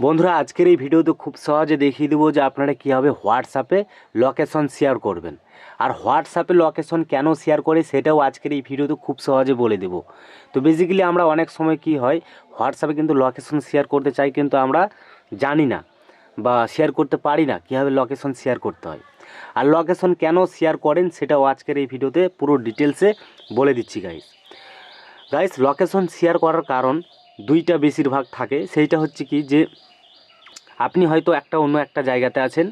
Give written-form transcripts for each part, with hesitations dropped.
বন্ধুরা, আজকের এই ভিডিওতে খুব সহজে দেখিয়ে দেবো যে আপনারা কীভাবে হোয়াটসঅ্যাপে লোকেশন শেয়ার করবেন। আর হোয়াটসঅ্যাপে লোকেশন কেন শেয়ার করে সেটাও আজকের এই ভিডিওতে খুব সহজে বলে দেবো। তো বেসিক্যালি আমরা অনেক সময় কি হয়, হোয়াটসঅ্যাপে কিন্তু লোকেশন শেয়ার করতে চাই, কিন্তু আমরা জানি না বা শেয়ার করতে পারি না কীভাবে লোকেশন শেয়ার করতে হয়। আর লোকেশন কেন শেয়ার করেন সেটাও আজকের এই ভিডিওতে পুরো ডিটেলসে বলে দিচ্ছি গাইস লোকেশন শেয়ার করার কারণ দুইটা বেশিরভাগ থাকে। সেইটা হচ্ছে কি, যে আপনি হয়তো অন্য একটা জায়গাতে আছেন,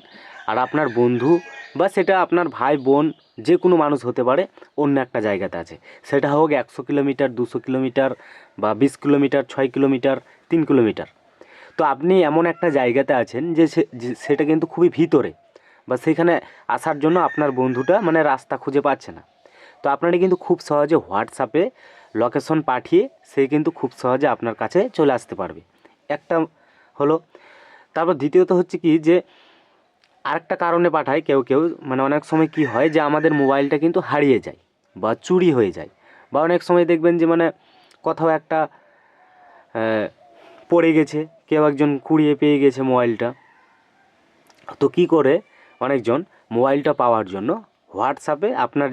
আর আপনার বন্ধু বা সেটা আপনার ভাই বোন যে কোনো মানুষ হতে পারে, অন্য একটা জায়গাতে আছে। সেটা হোক 100 কিলোমিটার, 200 কিলোমিটার বা 20 কিলোমিটার, 6 কিলোমিটার, 3 কিলোমিটার। তো আপনি এমন একটা জায়গাতে আছেন যে সেটা কিন্তু খুবই ভিতরে, বা সেখানে আসার জন্য আপনার বন্ধুটা রাস্তা খুঁজে পাচ্ছে না। তো আপনারা কিন্তু খুব সহজে হোয়াটসঅ্যাপে লোকেশন পাঠিয়ে সে কিন্তু খুব সহজে আপনার কাছে চলে আসতে পারবে। একটা হলো। তারপর দ্বিতীয়ত হচ্ছে কি, যে আরেকটা কারণে পাঠায় কেউ কেউ, অনেক সময় কি হয় যে আমাদের মোবাইলটা কিন্তু হারিয়ে যায় বা চুরি হয়ে যায়, বা অনেক সময় দেখবেন যে কোথাও একটা পড়ে গেছে, কেউ একজন কুড়িয়ে পেয়ে গেছে মোবাইলটা। তো কী করে অনেকজন মোবাইলটা পাওয়ার জন্য হোয়াটসঅ্যাপে আপনার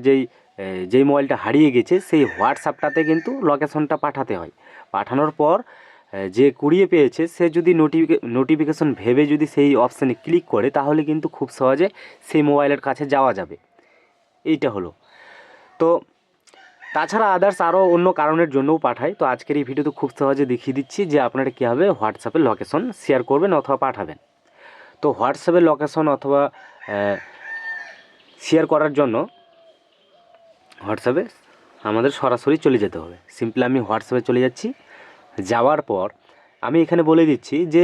যেই মোবাইলটা হারিয়ে গেছে সেই হোয়াটসঅ্যাপটাতে কিন্তু লোকেশনটা পাঠাতে হয়। পাঠানোর পর যে কুড়িয়ে পেয়েছে সে যদি নোটিফিকেশন ভেবে যদি সেই অপশানে ক্লিক করে, তাহলে কিন্তু খুব সহজে সেই মোবাইলের কাছে যাওয়া যাবে। এইটা হলো। তো তাছাড়া আদার্স আরও অন্য কারণের জন্যও পাঠায়। তো আজকের এই ভিডিওতে খুব সহজে দেখিয়ে দিচ্ছি যে আপনারা কীভাবে হোয়াটসঅ্যাপে লোকেশন শেয়ার করবেন অথবা পাঠাবেন। তো হোয়াটসঅ্যাপে লোকেশন অথবা শেয়ার করার জন্য হোয়াটসঅ্যাপে আমাদের সরাসরি চলে যেতে হবে। সিম্পলি আমি হোয়াটসঅ্যাপে চলে যাচ্ছি। যাওয়ার পর আমি এখানে বলে দিচ্ছি যে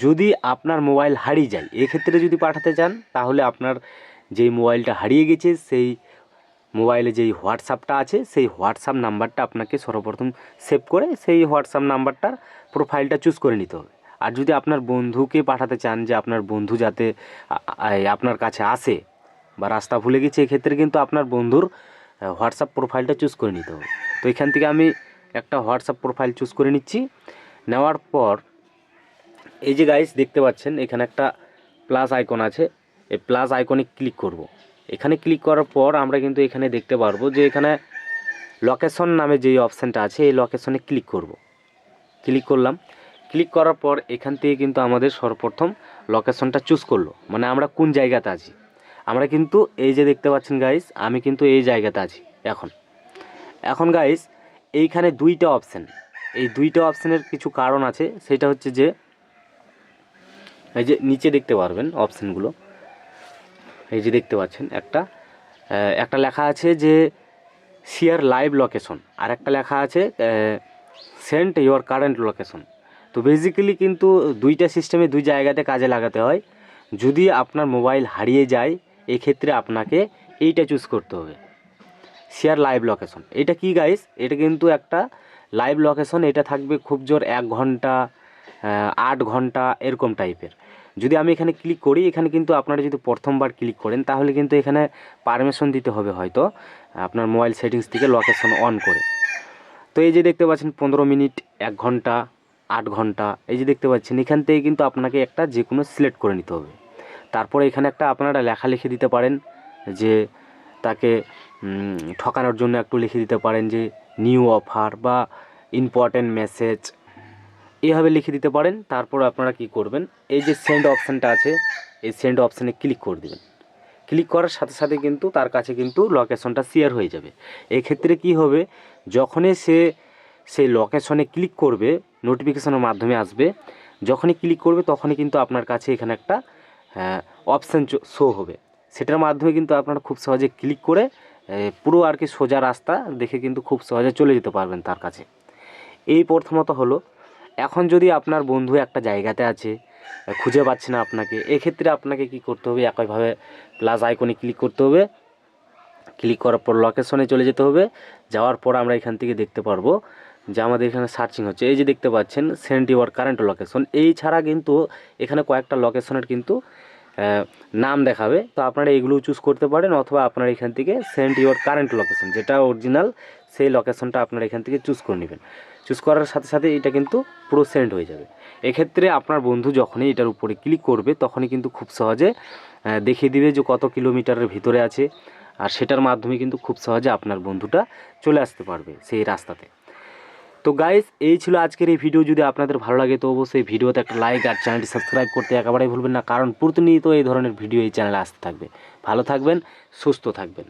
যদি আপনার মোবাইল হারিয়ে যায়, এক্ষেত্রে যদি পাঠাতে চান, তাহলে আপনার যেই মোবাইলটা হারিয়ে গেছে সেই মোবাইলে যেই হোয়াটসঅ্যাপটা আছে সেই হোয়াটসঅ্যাপ নাম্বারটা আপনাকে সর্বপ্রথম সেভ করে সেই হোয়াটসঅ্যাপ নাম্বারটার প্রোফাইলটা চুজ করে নিতে হবে। আর যদি আপনার বন্ধুকে পাঠাতে চান, যে আপনার বন্ধু যাতে আপনার কাছে আসে বা রাস্তা ভুলে গেছে, এক্ষেত্রে কিন্তু আপনার বন্ধুর হোয়াটসঅ্যাপ প্রোফাইলটা চুজ করে নিতে হবে। তো এখান থেকে আমি একটা হোয়াটসঅ্যাপ প্রোফাইল চুজ করে নিচ্ছি। নেওয়ার পর এই যে গাইস দেখতে পাচ্ছেন এখানে একটা প্লাস আইকন আছে, এই প্লাস আইকনে ক্লিক করব। এখানে ক্লিক করার পর আমরা কিন্তু এখানে দেখতে পারবো যে এখানে লোকেশন নামে যেই অপশানটা আছে এই লোকেশনে ক্লিক করব। ক্লিক করলাম। ক্লিক করার পর এখান থেকে কিন্তু আমাদের সর্বপ্রথম লোকেশনটা চুজ করলো, আমরা কোন জায়গাতে আছি। আমরা কিন্তু এই যে দেখতে পাচ্ছেন গাইস, আমি কিন্তু এই জায়গাতে আছি এখন গাইস এইখানে দুইটা অপশান, এই দুইটা অপশানের কিছু কারণ আছে। সেটা হচ্ছে যে এই যে নিচে দেখতে পারবেন অপশানগুলো, এই যে দেখতে পাচ্ছেন একটা লেখা আছে যে শেয়ার লাইভ লোকেশন, আর একটা লেখা আছে সেন্ড ইওর কারেন্ট লোকেশন। তো বেসিক্যালি কিন্তু দুইটা সিস্টেমে দুই জায়গাতে কাজে লাগাতে হয়। যদি আপনার মোবাইল হারিয়ে যায়, এক্ষেত্রে আপনাকে এইটা চুজ করতে হবে, শেয়ার লাইভ লোকেশন। এটা কি গাইস, এটা কিন্তু একটা লাইভ লোকেশন। এটা থাকবে খুব জোর 1 ঘন্টা, 8 ঘন্টা এরকম টাইপের। যদি আমি এখানে ক্লিক করি, এখানে কিন্তু আপনারা যদি প্রথমবার ক্লিক করেন, তাহলে কিন্তু এখানে পারমিশন দিতে হবে হয়তো আপনার মোবাইল সেটিংস থেকে লোকেশন অন করে। তো এই যে দেখতে পাচ্ছেন 15 মিনিট, 1 ঘন্টা, 8 ঘন্টা, এই যে দেখতে পাচ্ছেন এখান থেকে কিন্তু আপনাকে একটা যে কোনো সিলেক্ট করে নিতে হবে। তারপরে এখানে একটা আপনারা লেখা লিখে দিতে পারেন, যে তাকে ঠকানোর জন্য একটু লিখে দিতে পারেন যে নিউ অফার বা ইম্পর্ট্যান্ট মেসেজ, এইভাবে লিখে দিতে পারেন। তারপর আপনারা কি করবেন, এই যে সেন্ড অপশানটা আছে এই সেন্ড অপশানে ক্লিক করে দেবেন। ক্লিক করার সাথে সাথে কিন্তু তার কাছে কিন্তু লোকেশনটা শেয়ার হয়ে যাবে। এক্ষেত্রে কি হবে, যখনই সে সেই লোকেশনে ক্লিক করবে, নোটিফিকেশনের মাধ্যমে আসবে, যখনই ক্লিক করবে তখনই কিন্তু আপনার কাছে এখানে একটা অপশান শো হবে। সেটার মাধ্যমে কিন্তু আপনারা খুব সহজে ক্লিক করে পুরো আর কি সোজা রাস্তা দেখে কিন্তু খুব সহজে চলে যেতে পারবেন তার কাছে। এই প্রথমত হলো। এখন যদি আপনার বন্ধু একটা জায়গাতে আছে, খুঁজে পাচ্ছে না আপনাকে, এক্ষেত্রে আপনাকে কি করতে হবে, একইভাবে প্লাস আইকনে ক্লিক করতে হবে। ক্লিক করার পর লোকেশনে চলে যেতে হবে। যাওয়ার পর আমরা এখান থেকে দেখতে পারবো যে আমাদের এখানে সার্চিং হচ্ছে, এই যে দেখতে পাচ্ছেন সেন্ড ইওর কারেন্ট লোকেশন। এই ছাড়া কিন্তু এখানে কয়েকটা লোকেশনের কিন্তু নাম দেখাবে। তো আপনারা এগুলোও চুজ করতে পারেন, অথবা আপনারা এখান থেকে সেন্ড ইওর কারেন্ট লোকেশন যেটা অরিজিনাল সেই লোকেশনটা আপনারা এখান থেকে চুজ করে নেবেন। চুজ করার সাথে সাথে এটা কিন্তু পুরো সেন্ড হয়ে যাবে। এক্ষেত্রে আপনার বন্ধু যখনই এটার উপরে ক্লিক করবে তখনই কিন্তু খুব সহজে দেখিয়ে দিবে যে কত কিলোমিটারের ভিতরে আছে, আর সেটার মাধ্যমে কিন্তু খুব সহজে আপনার বন্ধুটা চলে আসতে পারবে সেই রাস্তাতে। তো গাইস, এই ছিল আজকের এই ভিডিও। যদি আপনাদের ভালো লাগে তো অবশ্যই ভিডিওতে একটা লাইক আর চ্যানেলটি সাবস্ক্রাইব করতে একেবারেই ভুলবেন না, কারণ প্রতিনিয়ত এই ধরনের ভিডিও এই চ্যানেলে আসতে থাকবে। ভালো থাকবেন, সুস্থ থাকবেন।